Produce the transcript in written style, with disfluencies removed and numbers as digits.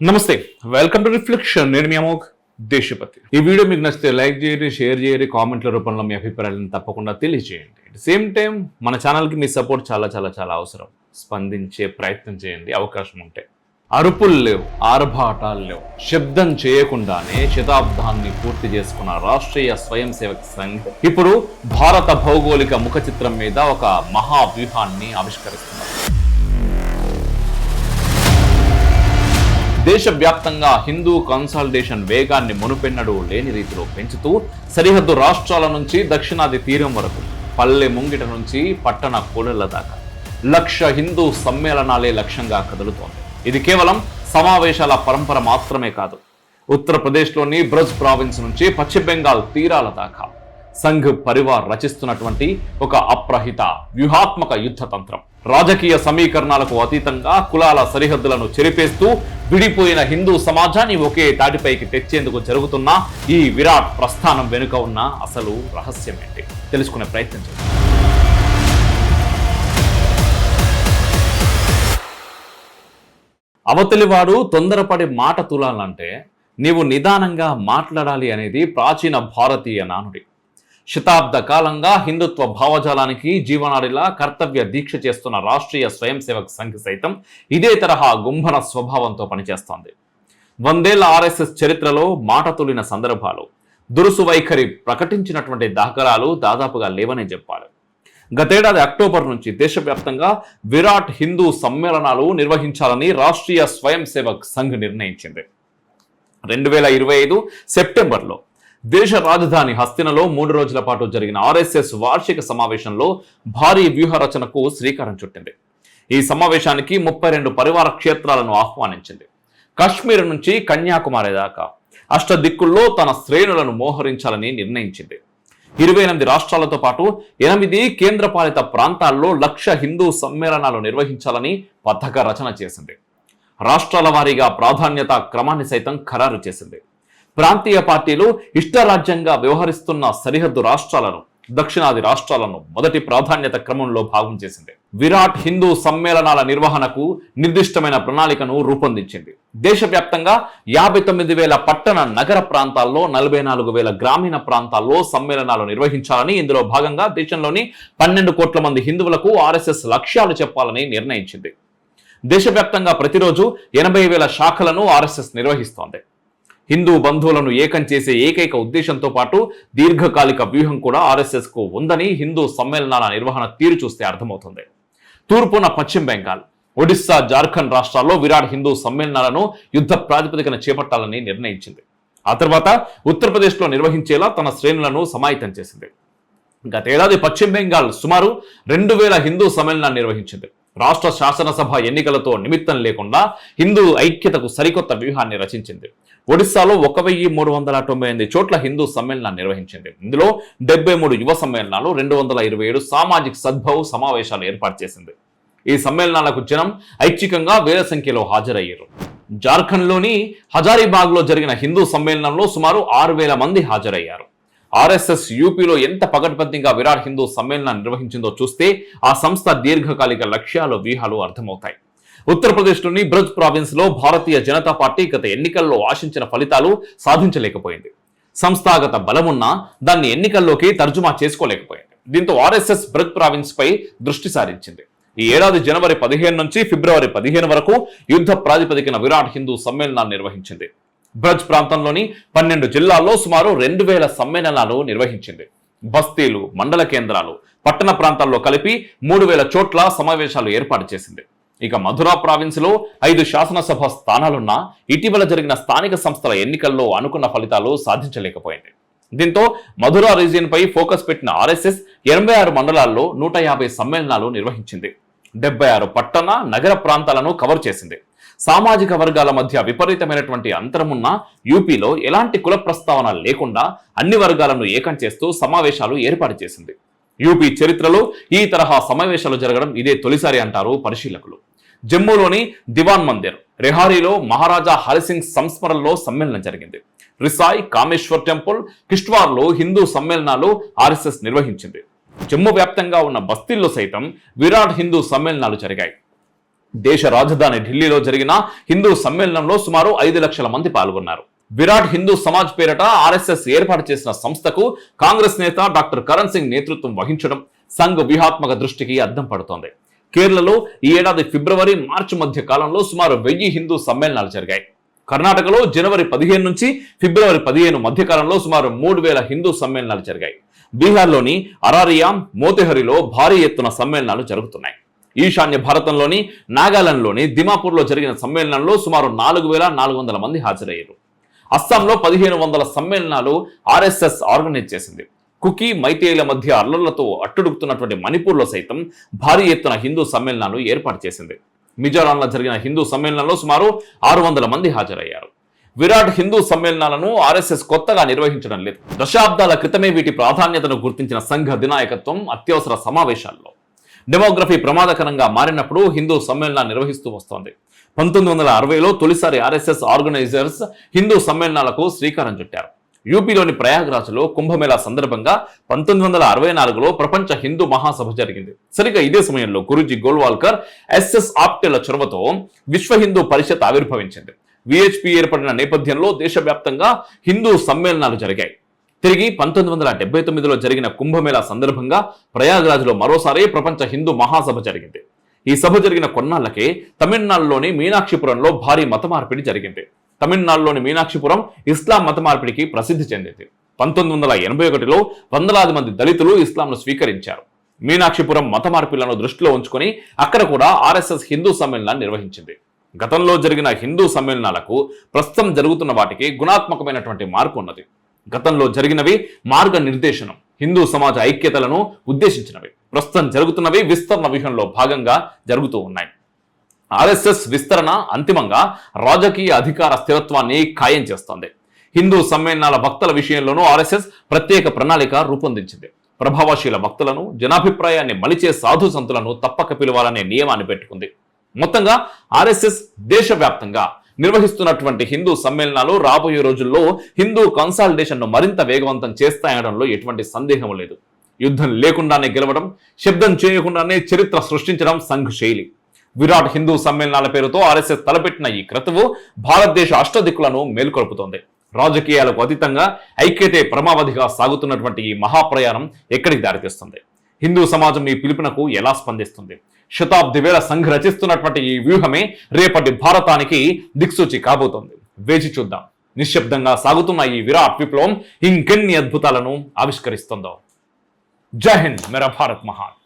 నమస్తే, welcome to reflection. నేను మీ అమోఘ్ దేశపతి. ఈ వీడియో మీకు నచ్చితే లైక్ చేయండి, షేర్ చేయండి, కామెంట్ల రూపంలో మీ అభిప్రాయాలను తప్పకుండా తెలియజేయండి. అట్ సేమ్ టైం మన ఛానల్కి మీ సపోర్ట్ చాలా చాలా చాలా అవసరం. స్పందించే ప్రయత్నం చేయండి అవకాశం ఉంటే. అరుపులు లేవు, ఆర్భాటాలు లేవు, శబ్దం చేయకుండానే శతాబ్దాన్ని పూర్తి చేసుకున్న రాష్ట్రీయ స్వయం సేవక్ సంఘ్ ఇప్పుడు భారత భౌగోళిక ముఖ చిత్రం మీద ఒక మహావ్యూహాన్ని ఆవిష్కరిస్తున్నారు. దేశవ్యాప్తంగా హిందూ కన్సాలిడేషన్ వేగాన్ని మునుపెన్నడూ లేని రీతిలో పెంచుతూ సరిహద్దు రాష్ట్రాల నుంచి దక్షిణాది తీరం వరకు, పల్లె ముంగిట నుంచి పట్టణ కూడళ్ల దాకా 1,00,000 హిందూ సమ్మేళనాలే లక్ష్యంగా కదులుతోంది. ఇది కేవలం సమావేశాల పరంపర మాత్రమే కాదు. ఉత్తరప్రదేశ్లోని బ్రజ్ ప్రావిన్స్ నుంచి పశ్చిమ బెంగాల్ తీరాల దాకా సంఘ్ పరివార్ రచిస్తున్నటువంటి ఒక అప్రహిత వ్యూహాత్మక యుద్ధ తంత్రం. రాజకీయ సమీకరణాలకు అతీతంగా కులాల సరిహద్దులను చెరిపేస్తూ విడిపోయిన హిందూ సమాజాన్ని ఒకే తాటిపైకి తెచ్చేందుకు జరుగుతున్న ఈ విరాట్ ప్రస్థానం వెనుక ఉన్న అసలు రహస్యం ఏంటి తెలుసుకునే ప్రయత్నం చేద్దాం. అవతలివాడు తొందరపడి మాట తులాలంటే నీవు నిదానంగా మాట్లాడాలి అనేది ప్రాచీన భారతీయ నానుడి. శతాబ్ద కాలంగా హిందుత్వ భావజాలానికి జీవనాడిలా కర్తవ్య దీక్ష చేస్తున్న రాష్ట్రీయ స్వయం సేవక్ సంఘ్ సైతం ఇదే తరహా గుంభన స్వభావంతో పనిచేస్తోంది. 100 ఏళ్ల ఆర్ఎస్ఎస్ చరిత్రలో మాట తులిన సందర్భాలు, దురుసు వైఖరి ప్రకటించినటువంటి దాఖలాలు దాదాపుగా లేవనే చెప్పాలి. గతేడాది అక్టోబర్ నుంచి దేశవ్యాప్తంగా విరాట్ హిందూ సమ్మేళనాలు నిర్వహించాలని రాష్ట్రీయ స్వయం సేవక్ సంఘ్ నిర్ణయించింది. 2025 సెప్టెంబర్లో దేశ రాజధాని హస్తినలో 3 రోజుల పాటు జరిగిన ఆర్ఎస్ఎస్ వార్షిక సమావేశంలో భారీ వ్యూహ రచనకు శ్రీకారం చుట్టింది. ఈ సమావేశానికి 32 పరివార క్షేత్రాలను ఆహ్వానించింది. కాశ్మీర్ నుంచి కన్యాకుమారి దాకా అష్టదిక్కుల్లో తన శ్రేణులను మోహరించాలని నిర్ణయించింది. 28 రాష్ట్రాలతో పాటు 8 కేంద్రపాలిత ప్రాంతాల్లో 1,00,000 హిందూ సమ్మేళనాలు నిర్వహించాలని పథక రచన చేసింది. రాష్ట్రాల వారీగా ప్రాధాన్యత క్రమాన్ని సైతం ఖరారు చేసింది. ప్రాంతీయ పార్టీలు ఇష్టరాజ్యంగా వ్యవహరిస్తున్న సరిహద్దు రాష్ట్రాలను, దక్షిణాది రాష్ట్రాలను మొదటి ప్రాధాన్యత క్రమంలో భాగం చేసింది. విరాట్ హిందూ సమ్మేళనాల నిర్వహణకు నిర్దిష్టమైన ప్రణాళికను రూపొందించింది. దేశవ్యాప్తంగా 59,000 పట్టణ నగర ప్రాంతాల్లో, 44,000 గ్రామీణ ప్రాంతాల్లో సమ్మేళనాలు నిర్వహించాలని, ఇందులో భాగంగా దేశంలోని 12 కోట్ల మంది హిందువులకు ఆర్ఎస్ఎస్ లక్ష్యాలు చెప్పాలని నిర్ణయించింది. దేశవ్యాప్తంగా ప్రతిరోజు 80,000 శాఖలను ఆర్ఎస్ఎస్ నిర్వహిస్తోంది. హిందూ బంధువులను ఏకం చేసే ఏకైక ఉద్దేశంతో పాటు దీర్ఘకాలిక వ్యూహం కూడా ఆర్ఎస్ఎస్ కు ఉందని హిందూ సమ్మేళనాల నిర్వహణ తీరు చూస్తే అర్థమవుతుంది. తూర్పున పశ్చిమ బెంగాల్, ఒడిస్సా, జార్ఖండ్ రాష్ట్రాల్లో విరాట్ హిందూ సమ్మేళనాలను యుద్ధ ప్రాతిపదికన చేపట్టాలని నిర్ణయించింది. ఆ తర్వాత ఉత్తరప్రదేశ్లో నిర్వహించేలా తన శ్రేణులను సమాయత్తం చేసింది. గతేడాది పశ్చిమ బెంగాల్ సుమారు 2,000 హిందూ సమ్మేళనాన్ని నిర్వహించింది. రాష్ట్ర శాసనసభ ఎన్నికలతో నిమిత్తం లేకుండా హిందూ ఐక్యతకు సరికొత్త వ్యూహాన్ని రచించింది. ఒడిస్సాలో 1,398 చోట్ల హిందూ సమ్మేళనాన్ని నిర్వహించింది. ఇందులో 73 యువ సమ్మేళనాలు, 227 సామాజిక సద్భావ సమావేశాలు ఏర్పాటు చేసింది. ఈ సమ్మేళనాలకు జనం ఐచ్ఛికంగా వేల సంఖ్యలో హాజరయ్యారు. జార్ఖండ్లోని హజారీబాగ్లో జరిగిన హిందూ సమ్మేళనంలో సుమారు 6,000 మంది హాజరయ్యారు. ఆర్ఎస్ఎస్ యూపీలో ఎంత పకడ్బందీగా విరాట్ హిందూ సమ్మేళనాన్ని నిర్వహించిందో చూస్తే ఆ సంస్థ దీర్ఘకాలిక లక్ష్యాలు, వ్యూహాలు అర్థమవుతాయి. ఉత్తరప్రదేశ్లోని బ్రజ్ ప్రావిన్స్ లో భారతీయ జనతా పార్టీ గత ఎన్నికల్లో ఆశించిన ఫలితాలు సాధించలేకపోయింది. సంస్థాగత బలమున్నా దాన్ని ఎన్నికల్లోకి తర్జుమా చేసుకోలేకపోయింది. దీంతో ఆర్ఎస్ఎస్ బ్రజ్ ప్రావిన్స్ పై దృష్టి సారించింది. ఈ ఏడాది జనవరి 15 నుంచి ఫిబ్రవరి 15 వరకు యుద్ధ ప్రాతిపదికన విరాట్ హిందూ సమ్మేళనాన్ని నిర్వహించింది. బ్రజ్ ప్రాంతంలోని 12 జిల్లాల్లో సుమారు 2,000 సమ్మేళనాలు నిర్వహించింది. బస్తీలు, మండల కేంద్రాలు, పట్టణ ప్రాంతాల్లో కలిపి 3,000 చోట్ల సమావేశాలు ఏర్పాటు చేసింది. ఇక మధురా ప్రావిన్స్ లో 5 శాసనసభ స్థానాలున్నా ఇటీవల జరిగిన స్థానిక సంస్థల ఎన్నికల్లో అనుకున్న ఫలితాలు సాధించలేకపోయింది. దీంతో మధురా రీజియన్ పై ఫోకస్ పెట్టిన ఆర్ఎస్ఎస్ 86 మండలాల్లో 150 సమ్మేళనాలు నిర్వహించింది. 76 పట్టణ నగర ప్రాంతాలను కవర్ చేసింది. సామాజిక వర్గాల మధ్య విపరీతమైనటువంటి అంతరమున్న యూపీలో ఎలాంటి కుల ప్రస్తావన లేకుండా అన్ని వర్గాలను ఏకం చేస్తూ సమావేశాలు ఏర్పాటు చేసింది. యూపీ చరిత్రలో ఈ తరహా సమావేశాలు జరగడం ఇదే తొలిసారి అంటారు పరిశీలకులు. జమ్మూలోని దివాన్ మందిర్, రెహారీలో మహారాజా హరిసింగ్ సంస్మరణలో సమ్మేళనం జరిగింది. రిసాయ్, కామేశ్వర్ టెంపుల్, కిష్ట్వార్లో హిందూ సమ్మేళనాలు ఆర్ఎస్ఎస్ నిర్వహించింది. జమ్మూ వ్యాప్తంగా ఉన్న బస్తీల్లో సైతం విరాట్ హిందూ సమ్మేళనాలు జరిగాయి. దేశ రాజధాని ఢిల్లీలో జరిగిన హిందూ సమ్మేళనంలో సుమారు 5 లక్షల మంది పాల్గొన్నారు. విరాట్ హిందూ సమాజ్ పేరిట ఆర్ఎస్ఎస్ ఏర్పాటు చేసిన సంస్థకు కాంగ్రెస్ నేత డాక్టర్ కరణ్ సింగ్ నేతృత్వం వహించడం సంఘ వ్యూహాత్మక దృష్టికి అద్దం పడుతోంది. కేరళలో ఈ ఏడాది ఫిబ్రవరి మార్చి మధ్య కాలంలో సుమారు 1000 హిందూ సమ్మేళనాలు జరిగాయి. కర్ణాటకలో జనవరి 15 నుంచి ఫిబ్రవరి 15 మధ్య కాలంలో సుమారు 3000 హిందూ సమ్మేళనాలు జరిగాయి. బీహార్లోని అరారియా, మోతెహరిలో భారీ ఎత్తున సమ్మేళనాలు జరుగుతున్నాయి. ఈశాన్య భారతంలోని నాగాలాండ్లోని దిమాపూర్లో జరిగిన సమ్మేళనంలో సుమారు 4400 మంది హాజరయ్యారు. అస్సాంలో 1500 సమ్మేళనాలు ఆర్ఎస్ఎస్ ఆర్గనైజ్ చేసింది. కుకీ, మైతేయుల మధ్య అల్లర్లతో అట్టుడుకుతున్నటువంటి మణిపూర్లో సైతం భారీ ఎత్తున హిందూ సమ్మేళనాలు ఏర్పాటు చేసింది. మిజోరాంలో జరిగిన హిందూ సమ్మేళనంలో సుమారు 600 మంది హాజరయ్యారు. విరాట్ హిందూ సమ్మేళనాలను ఆర్ఎస్ఎస్ కొత్తగా నిర్వహించడం లేదు. దశాబ్దాల క్రితమే వీటి ప్రాధాన్యతను గుర్తించిన సంఘ అధినాయకత్వం అత్యవసర సమావేశాల్లో డెమోగ్రఫీ ప్రమాదకరంగా మారినప్పుడు హిందూ సమ్మేళనాలు నిర్వహిస్తూ వస్తోంది. 1960లో తొలిసారి ఆర్ఎస్ఎస్ ఆర్గనైజర్స్ హిందూ సమ్మేళనాలకు శ్రీకారం చుట్టారు. యూపీలోని ప్రయాగ్రాజ్లో కుంభమేళా సందర్భంగా 1964లో ప్రపంచ హిందూ మహాసభ జరిగింది. సరిగ్గా ఇదే సమయంలో గురూజీ గోల్వాల్కర్, ఎస్ఎస్ ఆప్టేల చొరవతో విశ్వ హిందూ పరిషత్ ఆవిర్భవించింది. విహెచ్పి ఏర్పడిన నేపథ్యంలో దేశవ్యాప్తంగా హిందూ సమ్మేళనాలు జరిగాయి. తిరిగి 1979లో జరిగిన కుంభమేళా సందర్భంగా ప్రయాగ్రాజ్లో మరోసారి ప్రపంచ హిందూ మహాసభ జరిగింది. ఈ సభ జరిగిన కొన్నాళ్లకే తమిళనాడులోని మీనాక్షిపురంలో భారీ మత మార్పిడి జరిగింది. తమిళనాడులోని మీనాక్షిపురం ఇస్లాం మత మార్పిడికి ప్రసిద్ధి చెందింది. 1981లో వందలాది మంది దళితులు ఇస్లాంను స్వీకరించారు. మీనాక్షిపురం మత మార్పిళ్లను దృష్టిలో ఉంచుకొని అక్కడ కూడా ఆర్ఎస్ఎస్ హిందూ సమ్మేళనాన్ని నిర్వహించింది. గతంలో జరిగిన హిందూ సమ్మేళనాలకు ప్రస్తుతం జరుగుతున్న వాటికి గుణాత్మకమైనటువంటి మార్పు ఉన్నది. గతంలో జరిగినవి మార్గ నిర్దేశనం, హిందూ సమాజ ఐక్యతలను ఉద్దేశించినవి. ప్రస్తుతం జరుగుతున్నవి విస్తరణ వ్యూహంలో భాగంగా జరుగుతూ ఉన్నాయి. ఆర్ఎస్ఎస్ విస్తరణ అంతిమంగా రాజకీయ అధికార స్థిరత్వాన్ని ఖాయం చేస్తోంది. హిందూ సమ్మేళనాల వక్తల విషయంలోనూ ఆర్ఎస్ఎస్ ప్రత్యేక ప్రణాళిక రూపొందించింది. ప్రభావశీల వక్తలను, జనాభిప్రాయాన్ని మలిచే సాధు సంతులను తప్పక పిలవాలనే నియమాన్ని పెట్టుకుంది. మొత్తంగా ఆర్ఎస్ఎస్ దేశవ్యాప్తంగా నిర్వహిస్తున్నటువంటి హిందూ సమ్మేళనాలు రాబోయే రోజుల్లో హిందూ కన్సాలిడేషన్ ను మరింత వేగవంతం చేస్తాయనడంలో ఎటువంటి సందేహం లేదు. యుద్ధం లేకుండానే గెలవడం, శబ్దం చేయకుండానే చరిత్ర సృష్టించడం సంఘ్ శైలి. విరాట్ హిందూ సమ్మేళనాల పేరుతో ఆర్ఎస్ఎస్ తలపెట్టిన ఈ క్రతువు భారతదేశ అష్టదిక్కులను మేల్కొల్పుతోంది. రాజకీయాలకు అతీతంగా ఐక్యతే పరమావధిగా సాగుతున్నటువంటి ఈ మహాప్రయాణం ఎక్కడికి దారితీస్తుంది? హిందూ సమాజం ఈ పిలుపునకు ఎలా స్పందిస్తుంది? శతాబ్ది వేల సంఘ్ రచిస్తున్నటువంటి ఈ వ్యూహమే రేపటి భారతానికి దిక్సూచి కాబోతోంది. వేచి చూద్దాం. నిశ్శబ్దంగా సాగుతున్న ఈ విరాట్ విప్లవం ఇంకెన్ని అద్భుతాలను ఆవిష్కరిస్తుందో. జై హింద్, మేరా భారత్ మహాన్.